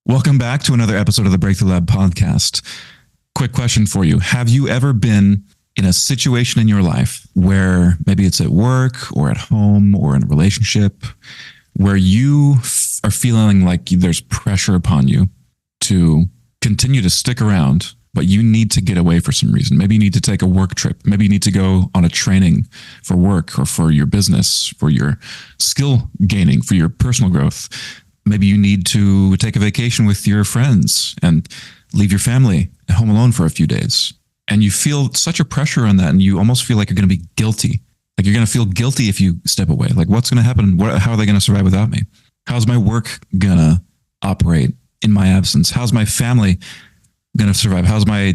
Welcome back to another episode of the Breakthrough Lab podcast. Quick question for you. Have you ever been in a situation in your life where maybe it's at work or at home or in a relationship where you are feeling like there's pressure upon you to continue to stick around, but you need to get away for some reason? Maybe you need to take a work trip. Maybe you need to go on a training for work or for your business, for your skill gaining, for your personal growth. Maybe you need to take a vacation with your friends and leave your family at home alone for a few days. And you feel such a pressure on that, and you almost feel like you're going to be guilty. Like you're going to feel guilty if you step away. Like what's going to happen? How are they going to survive without me? How's my work going to operate in my absence? How's my family going to survive? How's my,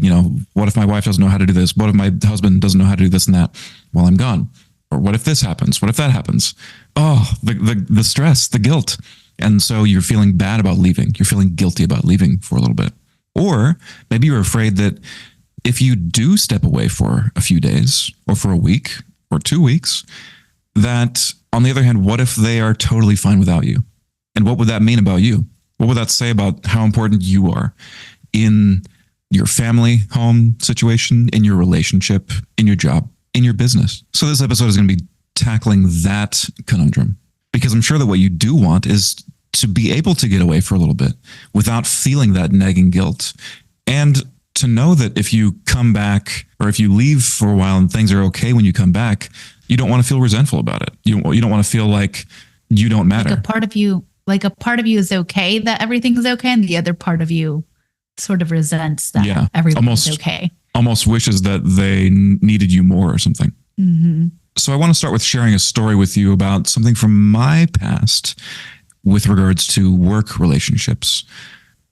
what if my wife doesn't know how to do this? What if my husband doesn't know how to do this and that while I'm gone? Or what if this happens? What if that happens? Oh, the stress, the guilt. And so you're feeling bad about leaving. You're feeling guilty about leaving for a little bit. Or maybe you're afraid that if you do step away for a few days or for a week or 2 weeks, that on the other hand, what if they are totally fine without you? And what would that mean about you? What would that say about how important you are in your family, home situation, in your relationship, in your job, in your business? So this episode is going to be tackling that conundrum, because I'm sure that what you do want is to be able to get away for a little bit without feeling that nagging guilt. And to know that if you come back or if you leave for a while and things are okay when you come back, you don't want to feel resentful about it. You don't want to feel like you don't matter. Like a part of you is okay that everything's okay, and the other part of you sort of resents that everything's okay. Almost wishes that they needed you more or something. Mm-hmm. So I want to start with sharing a story with you about something from my past with regards to work relationships.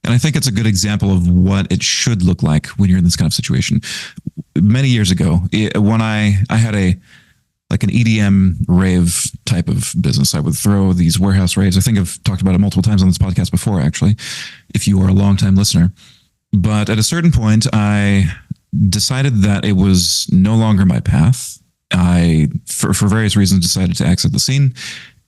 And I think it's a good example of what it should look like when you're in this kind of situation. Many years ago, when I had an EDM rave type of business, I would throw these warehouse raves. I think I've talked about it multiple times on this podcast before, actually, if you are a longtime listener. But at a certain point, I decided that it was no longer my path. I, for various reasons, decided to exit the scene.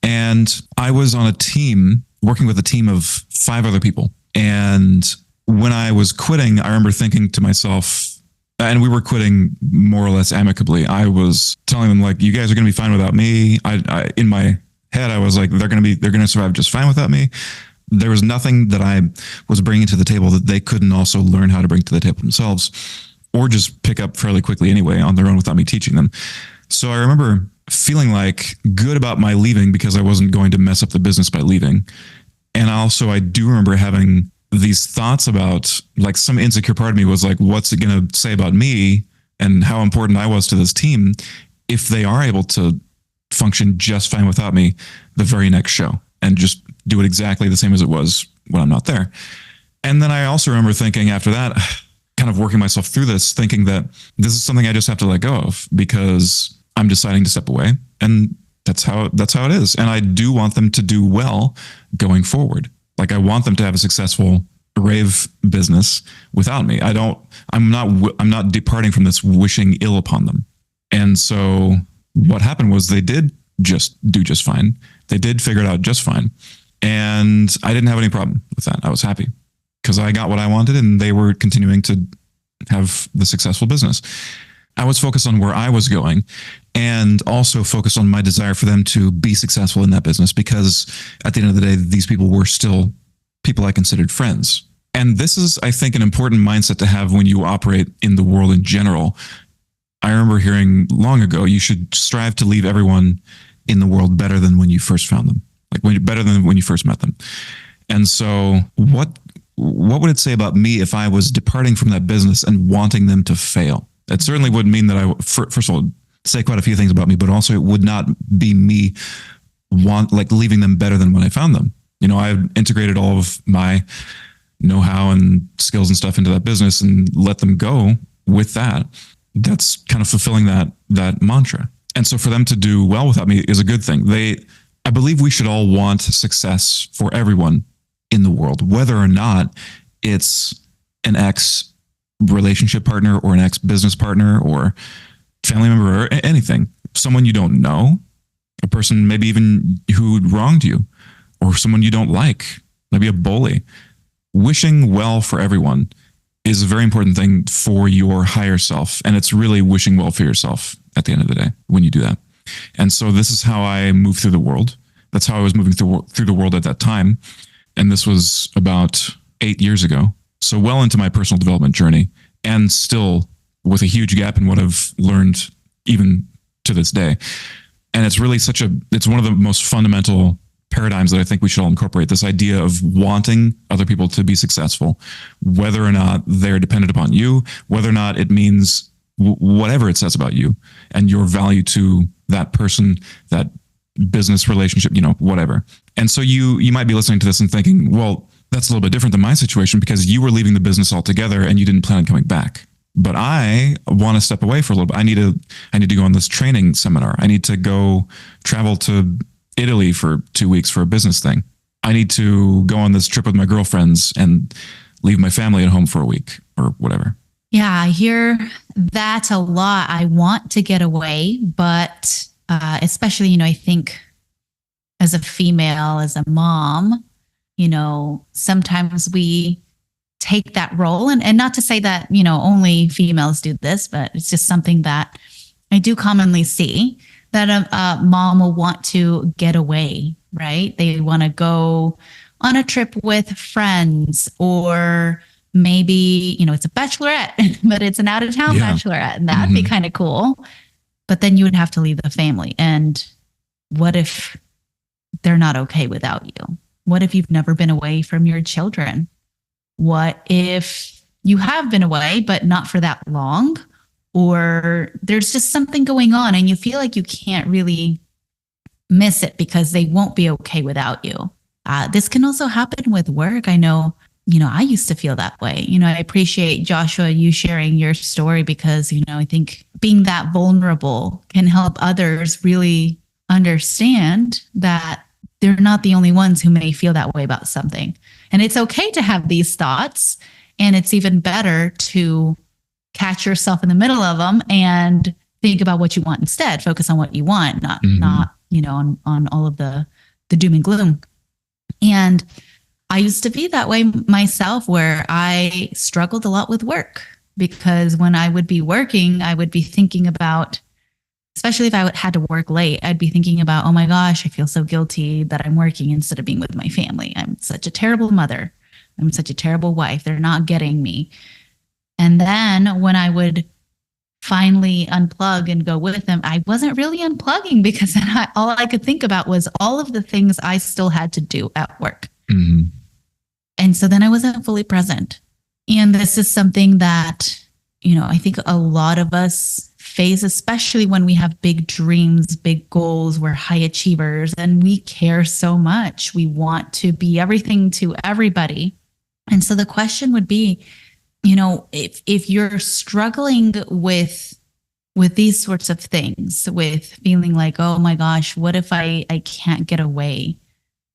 And I was on a team, working with a team of 5 other people. And when I was quitting, I remember thinking to myself, and we were quitting more or less amicably. I was telling them, like, you guys are going to be fine without me. I in my head, I was like, they're going to survive just fine without me. There was nothing that I was bringing to the table that they couldn't also learn how to bring to the table themselves, or just pick up fairly quickly anyway on their own without me teaching them. So I remember feeling like good about my leaving because I wasn't going to mess up the business by leaving. And also I do remember having these thoughts about, like, some insecure part of me was like, what's it going to say about me and how important I was to this team if they are able to function just fine without me the very next show and just do it exactly the same as it was when I'm not there. And then I also remember thinking after that, kind of working myself through this, thinking that this is something I just have to let go of because I'm deciding to step away, and that's how it is. And I do want them to do well going forward. Like, I want them to have a successful rave business without me. I'm not departing from this wishing ill upon them. And so what happened was they did just do just fine. They did figure it out just fine. And I didn't have any problem with that. I was happy because I got what I wanted and they were continuing to have the successful business. I was focused on where I was going and also focused on my desire for them to be successful in that business, because at the end of the day, these people were still people I considered friends. And this is, I think, an important mindset to have when you operate in the world in general. I remember hearing long ago, you should strive to leave everyone in the world better than when you first found them, better than when you first met them. And so what would it say about me if I was departing from that business and wanting them to fail? It certainly would mean that I, first of all, say quite a few things about me, but also it would not be me leaving them better than when I found them. I've integrated all of my know-how and skills and stuff into that business and let them go with that. That's kind of fulfilling that mantra. And so for them to do well without me is a good thing. I believe we should all want success for everyone in the world, whether or not it's an ex-relationship partner or an ex-business partner or family member or anything. Someone you don't know, a person maybe even who wronged you, or someone you don't like, maybe a bully. wishing well for everyone is a very important thing for your higher self. And it's really wishing well for yourself at the end of the day when you do that. And so this is how I move through the world. That's how I was moving through the world at that time. And this was about 8 years ago. So well into my personal development journey, and still with a huge gap in what I've learned even to this day. And it's really it's one of the most fundamental paradigms that I think we should all incorporate, this idea of wanting other people to be successful, whether or not they're dependent upon you, whether or not it means whatever it says about you and your value to that person, that business relationship, whatever. And so you might be listening to this and thinking, well, that's a little bit different than my situation because you were leaving the business altogether and you didn't plan on coming back. But I want to step away for a little bit. I need to go on this training seminar. I need to go travel to Italy for 2 weeks for a business thing. I need to go on this trip with my girlfriends and leave my family at home for a week or whatever. Yeah, I hear that a lot. I want to get away, but especially, I think as a female, as a mom, sometimes we take that role, and not to say that, only females do this, but it's just something that I do commonly see, that a mom will want to get away, right? They want to go on a trip with friends, or maybe, it's a bachelorette, but it's an out of town bachelorette, and that'd be kind of cool. But then you would have to leave the family. And what if they're not okay without you? What if you've never been away from your children? What if you have been away, but not for that long? Or there's just something going on and you feel like you can't really miss it because they won't be okay without you. This can also happen with work. I know, I used to feel that way. I appreciate, Joshua, you sharing your story because, I think being that vulnerable can help others really understand that they're not the only ones who may feel that way about something. And it's okay to have these thoughts. And it's even better to catch yourself in the middle of them and think about what you want instead. Focus on what you want, not on all of the doom and gloom. And I used to be that way myself, where I struggled a lot with work, because when I would be working, I would be thinking about, especially if I had to work late, I'd be thinking about, oh my gosh, I feel so guilty that I'm working instead of being with my family. I'm such a terrible mother. I'm such a terrible wife. They're not getting me. And then when I would finally unplug and go with them, I wasn't really unplugging, because then all I could think about was all of the things I still had to do at work. Mm-hmm. And so then I wasn't fully present. And this is something that, I think a lot of us face, especially when we have big dreams, big goals. We're high achievers and we care so much. We want to be everything to everybody. And so the question would be, if you're struggling with these sorts of things, with feeling like, oh my gosh, what if I can't get away?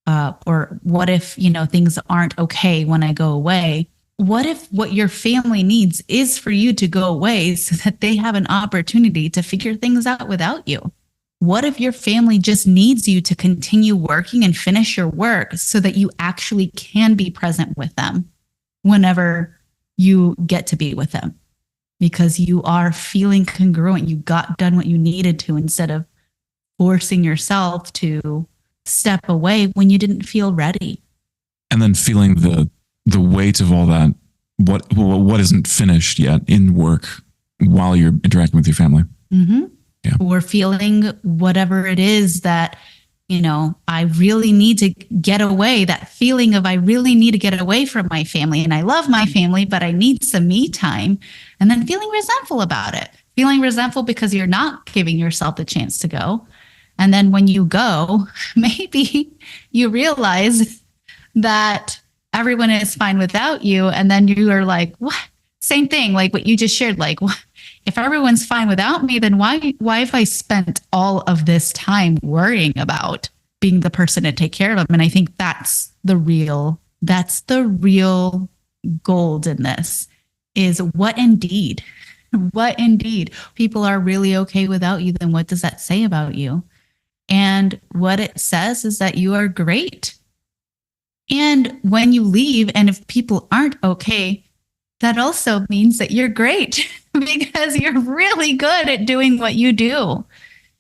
Or what if, things aren't okay when I go away? What if what your family needs is for you to go away so that they have an opportunity to figure things out without you? What if your family just needs you to continue working and finish your work so that you actually can be present with them whenever you get to be with them? Because you are feeling congruent. You got done what you needed to, instead of forcing yourself to step away when you didn't feel ready. And then feeling the weight of all that, what isn't finished yet in work while you're interacting with your family. Mm-hmm. Yeah. Or feeling whatever it is that, I really need to get away. That feeling of I really need to get away from my family, and I love my family, but I need some me time. And then feeling resentful about it, feeling resentful because you're not giving yourself the chance to go. And then when you go, maybe you realize that everyone is fine without you. And then you are like, what? Same thing, like what you just shared. Like, what? If everyone's fine without me, then why have I spent all of this time worrying about being the person to take care of them? And I think that's the real gold in this, is what indeed people are really okay without you, then what does that say about you? And what it says is that you are great. And when you leave, and if people aren't okay, that also means that you're great because you're really good at doing what you do.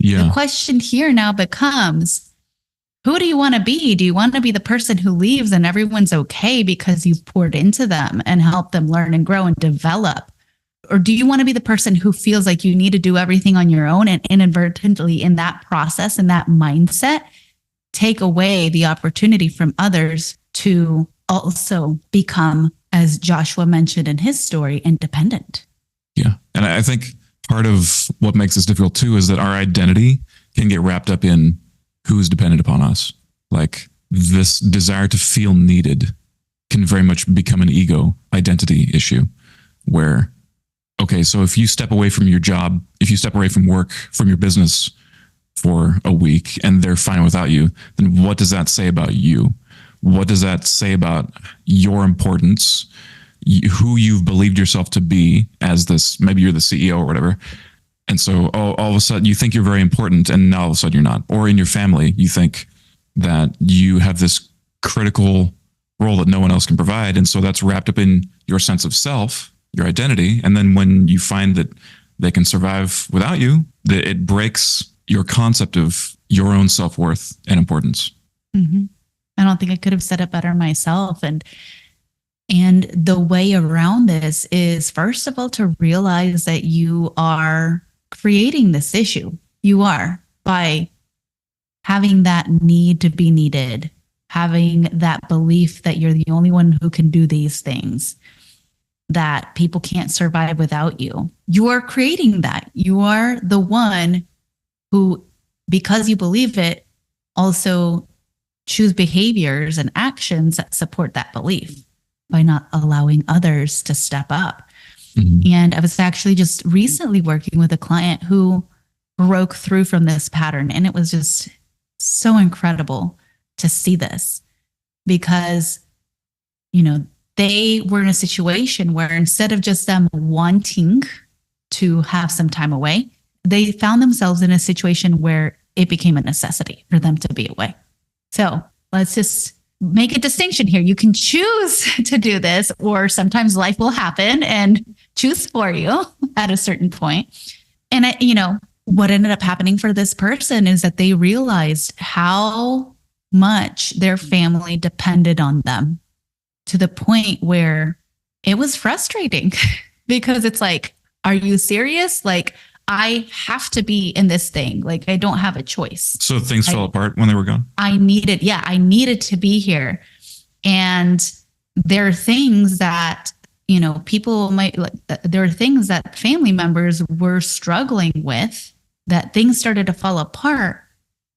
The Yeah. question here now becomes, who do you want to be? Do you want to be the person who leaves and everyone's okay because you've poured into them and helped them learn and grow and develop? Or do you want to be the person who feels like you need to do everything on your own and inadvertently in that process and that mindset, take away the opportunity from others to also become, as Joshua mentioned in his story, independent? Yeah. And I think part of what makes this difficult too is that our identity can get wrapped up in who's dependent upon us. Like this desire to feel needed can very much become an ego identity issue where, okay, so if you step away from your job, if you step away from work, from your business for a week and they're fine without you, then what does that say about you? What does that say about your importance, who you've believed yourself to be as this, maybe you're the CEO or whatever. And so all of a sudden you think you're very important and now all of a sudden you're not. Or in your family, you think that you have this critical role that no one else can provide. And so that's wrapped up in your sense of self, your identity. And then when you find that they can survive without you, that it breaks your concept of your own self-worth and importance. Mm-hmm. I don't think I could have said it better myself. And the way around this is, first of all, to realize that you are creating this issue. You are, by having that need to be needed, having that belief that you're the only one who can do these things, that people can't survive without you. You are creating that. You are the one who, because you believe it, also choose behaviors and actions that support that belief by not allowing others to step up. Mm-hmm. And I was actually just recently working with a client who broke through from this pattern. And it was just so incredible to see this because, you know, they were in a situation where instead of just them wanting to have some time away, they found themselves in a situation where it became a necessity for them to be away. So let's just make a distinction here. You can choose to do this, or sometimes life will happen and choose for you at a certain point. And what ended up happening for this person is that they realized how much their family depended on them, to the point where it was frustrating because it's like, are you serious? Like, I have to be in this thing. Like, I don't have a choice. So things fell apart when they were gone? I needed to be here. And there are things that, people might, there are things that family members were struggling with, that things started to fall apart.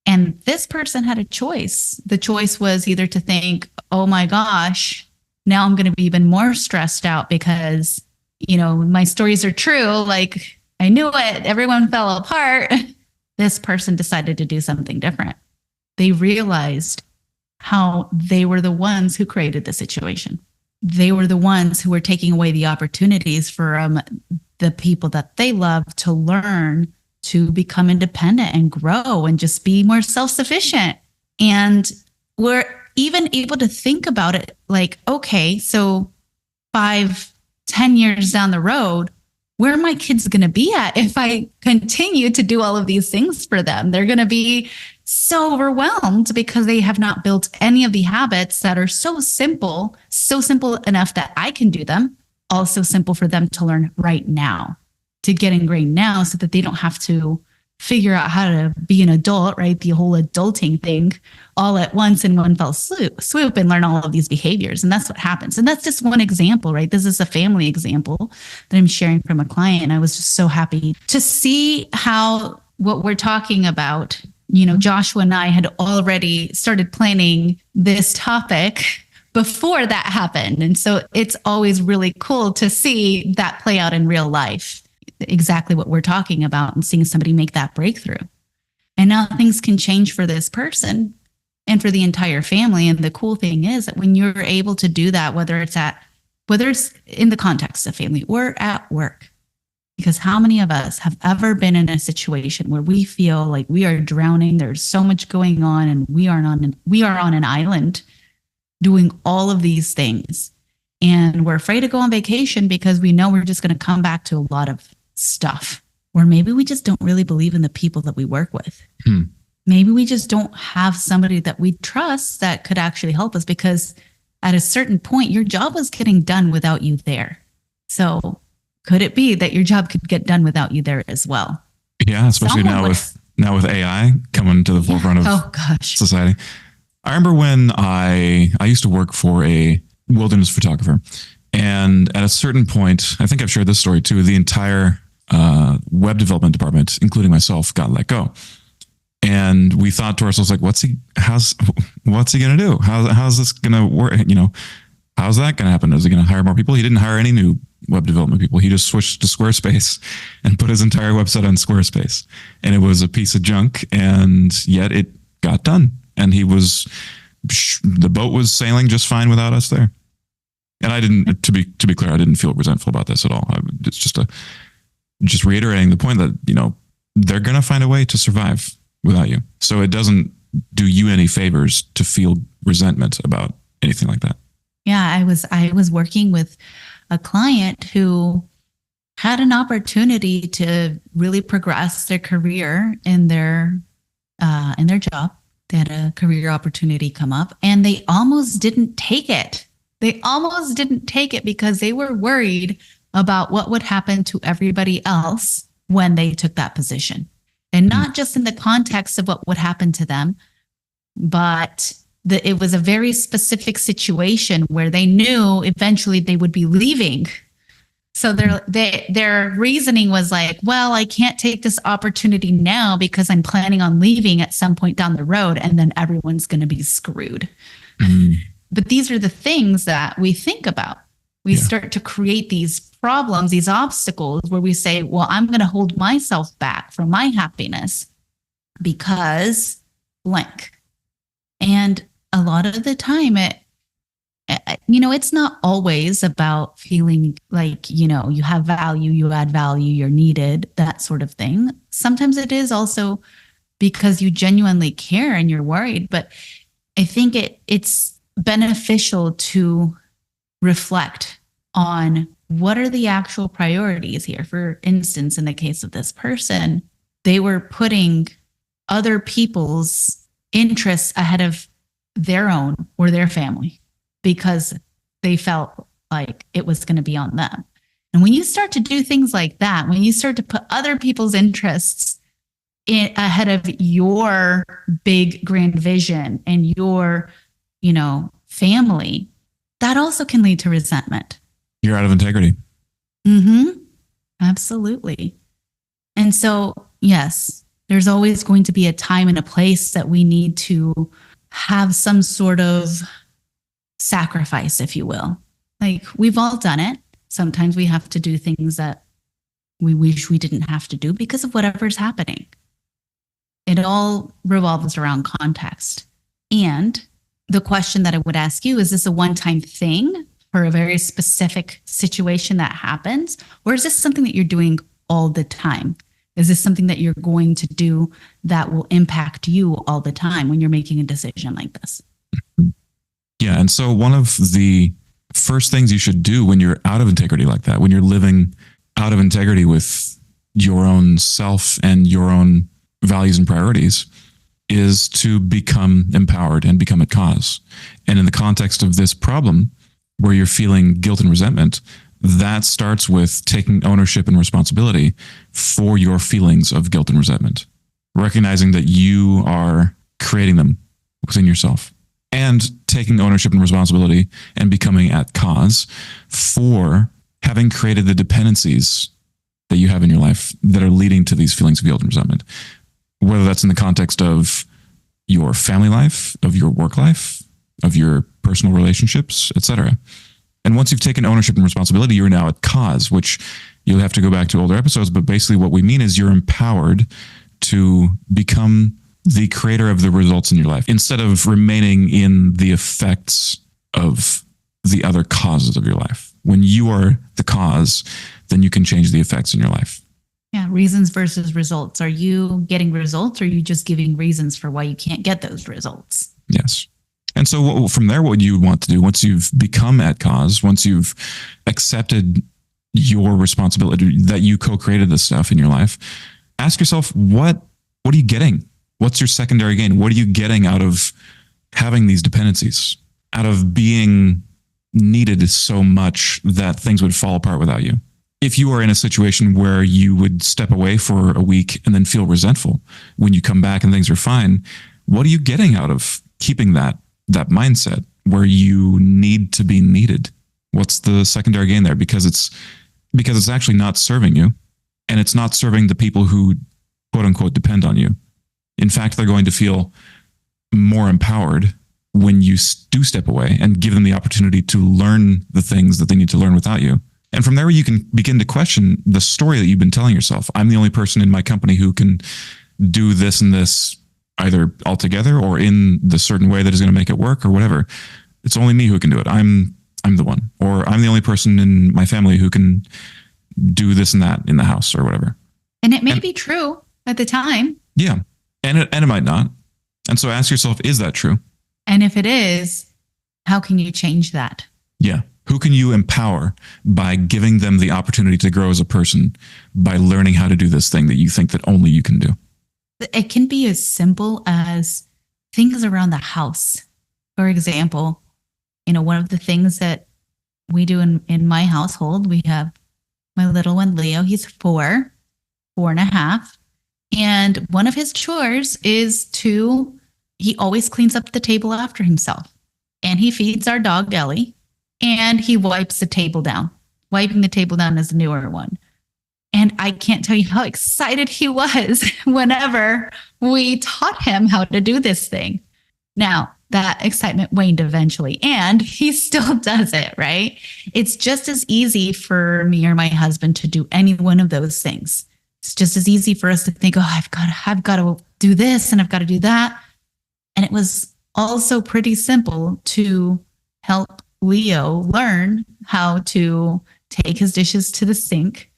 And this person had a choice. The choice was either to think, oh my gosh, now I'm going to be even more stressed out because, my stories are true. Like, I knew it. Everyone fell apart. This person decided to do something different. They realized how they were the ones who created the situation. They were the ones who were taking away the opportunities from the people that they love to learn to become independent and grow and just be more self-sufficient. And we're even able to think about it like, okay, so 5-10 years down the road, where are my kids going to be at if I continue to do all of these things for them? They're going to be so overwhelmed because they have not built any of the habits that are so simple enough that I can do them, also simple for them to learn right now, to get ingrained now so that they don't have to figure out how to be an adult, right? The whole adulting thing all at once in one fell swoop and learn all of these behaviors. And that's what happens. And that's just one example, right? This is a family example that I'm sharing from a client. And I was just so happy to see how what we're talking about, Joshua and I had already started planning this topic before that happened. And so it's always really cool to see that play out in real life, exactly what we're talking about, and seeing somebody make that breakthrough. And now things can change for this person and for the entire family. And the cool thing is that when you're able to do that, whether it's in the context of family or at work, because how many of us have ever been in a situation where we feel like we are drowning, there's so much going on, and we are on an island, doing all of these things. And we're afraid to go on vacation because we know we're just going to come back to a lot of stuff. Or maybe we just don't really believe in the people that we work with. Maybe we just don't have somebody that we trust that could actually help us, because at a certain point, your job was getting done without you there. So could it be that your job could get done without you there as well? Yeah, especially now with AI coming to the forefront of society. I remember when I used to work for a wilderness photographer, and at a certain point, I think I've shared this story too, the entire web development department, including myself, got let go. And we thought to ourselves, like, what's he going to do? How's this going to work? How's that going to happen? Is he going to hire more people? He didn't hire any new web development people. He just switched to Squarespace and put his entire website on Squarespace. And it was a piece of junk, and yet it got done. And the boat was sailing just fine without us there. And I didn't, to be clear, I didn't feel resentful about this at all. It's just reiterating the point that, they're going to find a way to survive without you. So it doesn't do you any favors to feel resentment about anything like that. Yeah, I was working with a client who had an opportunity to really progress their career in their job. They had a career opportunity come up, and they almost didn't take it. Because they were worried about what would happen to everybody else when they took that position. And not just in the context of what would happen to them, but it was a very specific situation where they knew eventually they would be leaving. So their reasoning was like, well, I can't take this opportunity now because I'm planning on leaving at some point down the road, and then everyone's going to be screwed. But these are the things that we think about. We start to create these problems, these obstacles where we say, well, I'm going to hold myself back from my happiness because blank. And a lot of the time, it's not always about feeling like, you have value, you add value, you're needed, that sort of thing. Sometimes it is also because you genuinely care and you're worried. But I think it's beneficial to reflect on what are the actual priorities here. For instance, in the case of this person, they were putting other people's interests ahead of their own or their family because they felt like it was going to be on them. And when you start to do things like that, when you start to put other people's interests ahead of your big grand vision and your, family, that also can lead to resentment. You're out of integrity. Absolutely. And so, yes, there's always going to be a time and a place that we need to have some sort of sacrifice, if you will. Like, we've all done it. Sometimes we have to do things that we wish we didn't have to do because of whatever's happening. It all revolves around context. And the question that I would ask you, is this a one-time thing for a very specific situation that happens? Or is this something that you're doing all the time? Is this something that you're going to do that will impact you all the time when you're making a decision like this? Yeah. And so one of the first things you should do when you're out of integrity like that, when you're living out of integrity with your own self and your own values and priorities, is to become empowered and become at cause. And in the context of this problem, where you're feeling guilt and resentment, that starts with taking ownership and responsibility for your feelings of guilt and resentment, recognizing that you are creating them within yourself, and taking ownership and responsibility and becoming at cause for having created the dependencies that you have in your life that are leading to these feelings of guilt and resentment, whether that's in the context of your family life, of your work life, of your personal relationships, etc. And once you've taken ownership and responsibility, you're now at cause, which you'll have to go back to older episodes. But basically what we mean is you're empowered to become the creator of the results in your life instead of remaining in the effects of the other causes of your life. When you are the cause, then you can change the effects in your life. Yeah, reasons versus results. Are you getting results, or are you just giving reasons for why you can't get those results? Yes. And so from there, what you want to do once you've become at cause, once you've accepted your responsibility that you co-created this stuff in your life, ask yourself, what are you getting? What's your secondary gain? What are you getting out of having these dependencies, out of being needed so much that things would fall apart without you? If you are in a situation where you would step away for a week and then feel resentful when you come back and things are fine, what are you getting out of keeping that mindset where you need to be needed? What's the secondary gain there? Because it's actually not serving you, and it's not serving the people who quote unquote depend on you. In fact, they're going to feel more empowered when you do step away and give them the opportunity to learn the things that they need to learn without you. And from there, you can begin to question the story that you've been telling yourself. I'm the only person in my company who can do this and this, either altogether or in the certain way that is going to make it work or whatever. It's only me who can do it. I'm the one, or I'm the only person in my family who can do this and that in the house or whatever. And it may be true at the time. Yeah. And it might not. And so ask yourself, is that true? And if it is, how can you change that? Yeah. Who can you empower by giving them the opportunity to grow as a person by learning how to do this thing that you think that only you can do? It can be as simple as things around the house. For example, one of the things that we do in my household, we have my little one, Leo. He's 4.5. And one of his chores is he always cleans up the table after himself. And he feeds our dog, Ellie, and he wipes the table down. Wiping the table down is a newer one. And I can't tell you how excited he was whenever we taught him how to do this thing. Now, that excitement waned eventually, and he still does it, right? It's just as easy for me or my husband to do any one of those things. It's just as easy for us to think, oh, I've got to do this and I've got to do that. And it was also pretty simple to help Leo learn how to take his dishes to the sink,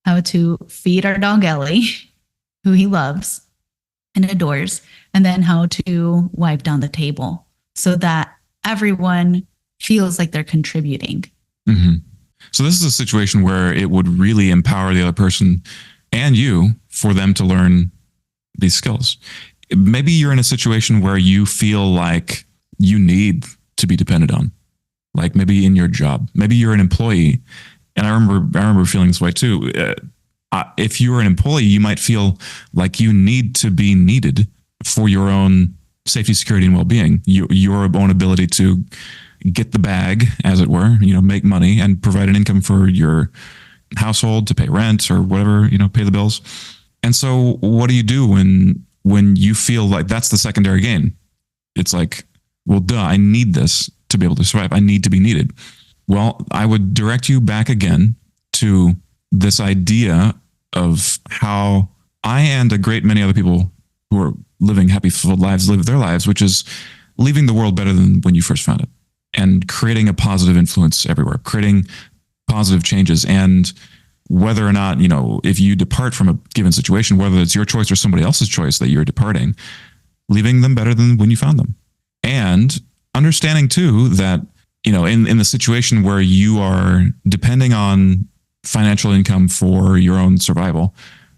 how to feed our dog Ellie, who he loves and adores, and then how to wipe down the table so that everyone feels like they're contributing. Mm-hmm. So this is a situation where it would really empower the other person and you for them to learn these skills. Maybe you're in a situation where you feel like you need to be depended on, like maybe in your job. Maybe you're an employee. And I remember feeling this way too. If you're an employee, you might feel like you need to be needed for your own safety, security, and well-being. Your own ability to get the bag, as it were, make money and provide an income for your household, to pay rent or whatever, pay the bills. And so what do you do when you feel like that's the secondary gain? It's like, well, duh, I need this to be able to survive. I need to be needed. Well, I would direct you back again to this idea of how I and a great many other people who are living happy, fulfilled lives live their lives, which is leaving the world better than when you first found it and creating a positive influence everywhere, creating positive changes. And whether or not, if you depart from a given situation, whether it's your choice or somebody else's choice that you're departing, leaving them better than when you found them. And understanding too that, in the situation where you are depending on financial income for your own survival,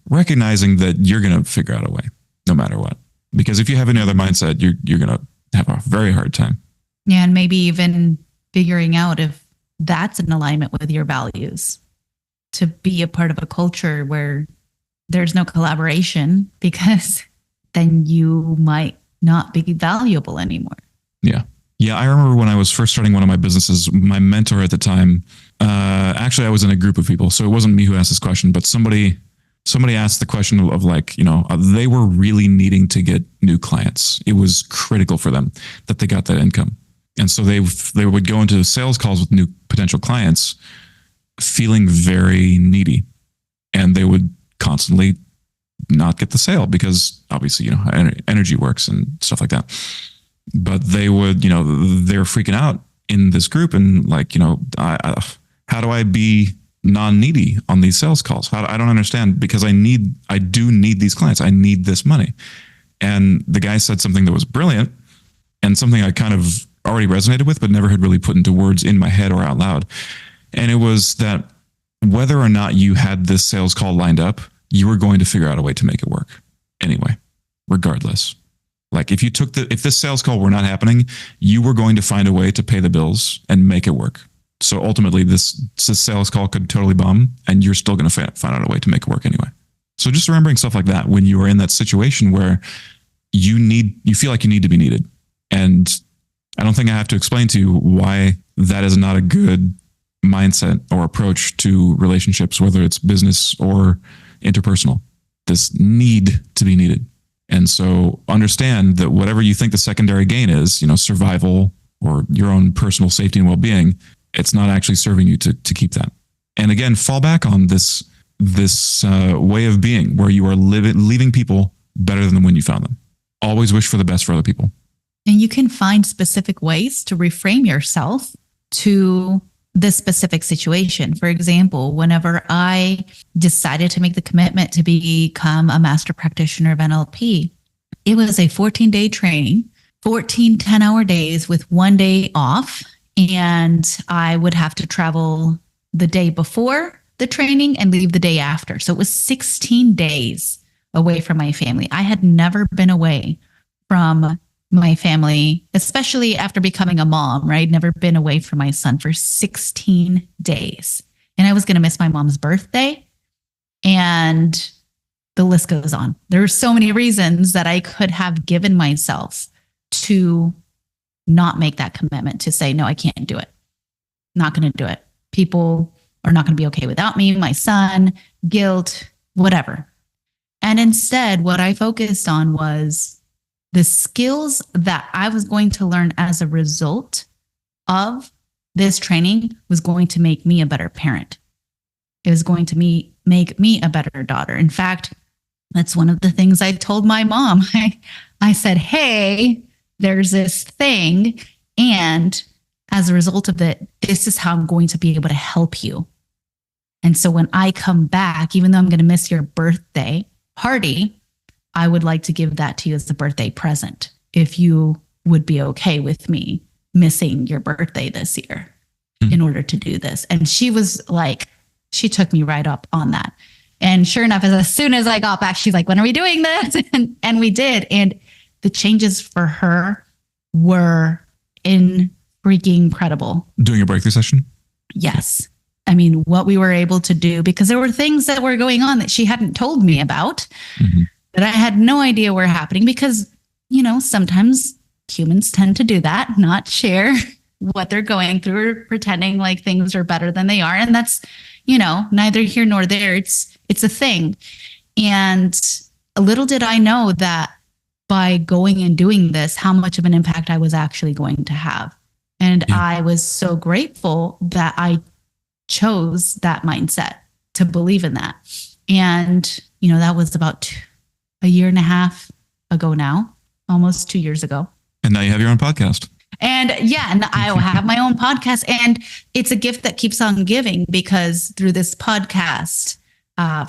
recognizing that you're going to figure out a way no matter what. Because if you have any other mindset, you're going to have a very hard time. Yeah, and maybe even figuring out if that's in alignment with your values, to be a part of a culture where there's no collaboration, because then you might not be valuable anymore. Yeah. Yeah, I remember when I was first starting one of my businesses, my mentor at the time, actually I was in a group of people, so it wasn't me who asked this question, but somebody asked the question of like, they were really needing to get new clients. It was critical for them that they got that income. And so they would go into sales calls with new potential clients feeling very needy, and they would constantly not get the sale because obviously, how energy works and stuff like that. But they would, they're freaking out in this group and like, how do I be non-needy on these sales calls? I don't understand, because I do need these clients. I need this money. And the guy said something that was brilliant. and something I kind of already resonated with, but never had really put into words in my head or out loud. And it was that whether or not you had this sales call lined up, you were going to figure out a way to make it work anyway, regardless. Like if this sales call were not happening, you were going to find a way to pay the bills and make it work. So ultimately this sales call could totally bomb and you're still going to find out a way to make it work anyway. So just remembering stuff like that when you are in that situation where you feel like you need to be needed. And I don't think I have to explain to you why that is not a good mindset or approach to relationships, whether it's business or interpersonal. This need to be needed. And so understand that whatever you think the secondary gain is, survival or your own personal safety and well-being, it's not actually serving you to keep that. And again, fall back on this way of being where you are leaving people better than when you found them. Always wish for the best for other people. And you can find specific ways to reframe yourself to this specific situation. For example, whenever I decided to make the commitment to become a master practitioner of NLP, it was a 14-day training, 14 10-hour days with 1 day off. And I would have to travel the day before the training and leave the day after. So it was 16 days away from my family. I had never been away from my family, especially after becoming a mom, right? Never been away from my son for 16 days. And I was going to miss my mom's birthday. And the list goes on. There are so many reasons that I could have given myself to not make that commitment, to say, no, I can't do it. Not going to do it. People are not going to be okay without me, my son, guilt, whatever. And instead, what I focused on was the skills that I was going to learn as a result of this training was going to make me a better parent. It was going to make me a better daughter. In fact, that's one of the things I told my mom. I said, hey, there's this thing. And as a result of it, this is how I'm going to be able to help you. And so when I come back, even though I'm going to miss your birthday party, I would like to give that to you as a birthday present, if you would be okay with me missing your birthday this year in order to do this. And she was like, she took me right up on that. And sure enough, as soon as I got back, she's like, when are we doing this? And we did. And the changes for her were freaking incredible. Doing a breakthrough session? Yes. I mean, what we were able to do, because there were things that were going on that she hadn't told me about. Mm-hmm. That I had no idea were happening because, sometimes humans tend to do that, not share what they're going through, or pretending like things are better than they are. And that's, neither here nor there. It's a thing. And little did I know that by going and doing this, how much of an impact I was actually going to have. And I was so grateful that I chose that mindset to believe in that. And, that was about a year and a half ago now, almost 2 years ago. And now you have your own podcast. And I have my own podcast. And it's a gift that keeps on giving, because through this podcast,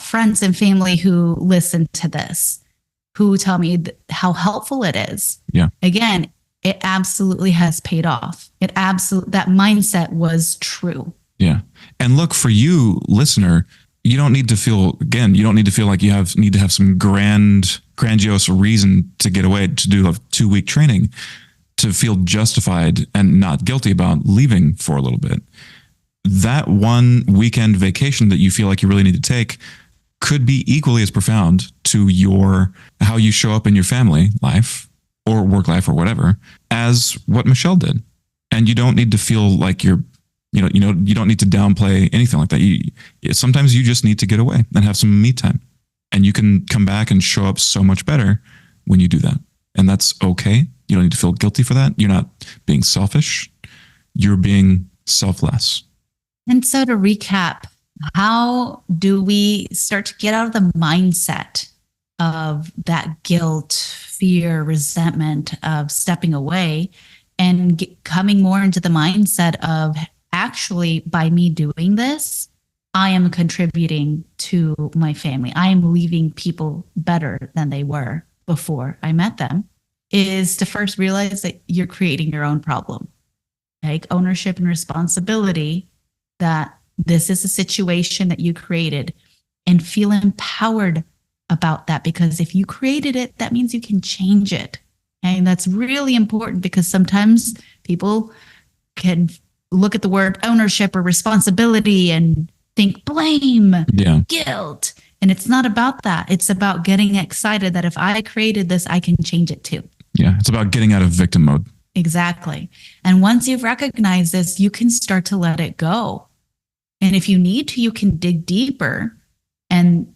friends and family who listen to this, who tell me how helpful it is. Yeah. Again, it absolutely has paid off. That mindset was true. Yeah. And look, for you, listener, you don't need to feel like you need to have some grandiose reason to get away, to do a 2-week training, to feel justified and not guilty about leaving for a little bit. That one weekend vacation that you feel like you really need to take could be equally as profound to how you show up in your family life or work life or whatever as what Michelle did. And you don't need to feel like you don't need to downplay anything like that. Sometimes you just need to get away and have some me time, and you can come back and show up so much better when you do that. And that's okay. You don't need to feel guilty for that. You're not being selfish. You're being selfless. And so to recap, how do we start to get out of the mindset of that guilt, fear, resentment of stepping away, and coming more into the mindset of, actually, by me doing this, I am contributing to my family. I am leaving people better than they were before I met them. is to first realize that you're creating your own problem. Take ownership and responsibility that this is a situation that you created and feel empowered about that, because if you created it, that means you can change it. And that's really important, because sometimes people can look at the word ownership or responsibility and think blame, guilt. And it's not about that. It's about getting excited that if I created this, I can change it too. Yeah. It's about getting out of victim mode. Exactly. And once you've recognized this, you can start to let it go. And if you need to, you can dig deeper. And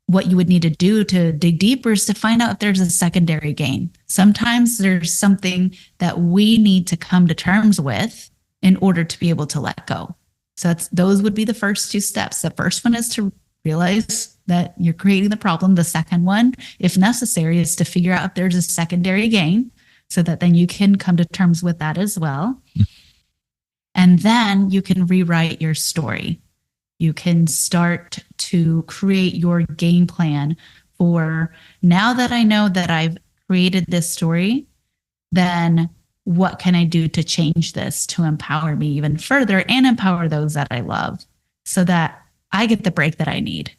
what you would need to do to dig deeper is to find out if there's a secondary gain. Sometimes there's something that we need to come to terms with in order to be able to let go. So those would be the first two steps. The first one is to realize that you're creating the problem. The second one, if necessary, is to figure out if there's a secondary gain, so that then you can come to terms with that as well. And then you can rewrite your story. You can start to create your game plan for, now that I know that I've created this story, then what can I do to change this to empower me even further and empower those that I love, so that I get the break that I need,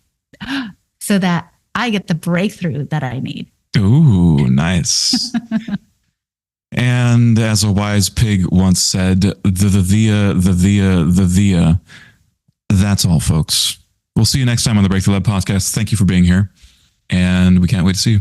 so that I get the breakthrough that I need. Ooh, nice. And as a wise pig once said, the that's all, folks. We'll see you next time on the Break the Lab podcast. Thank you for being here, and we can't wait to see you.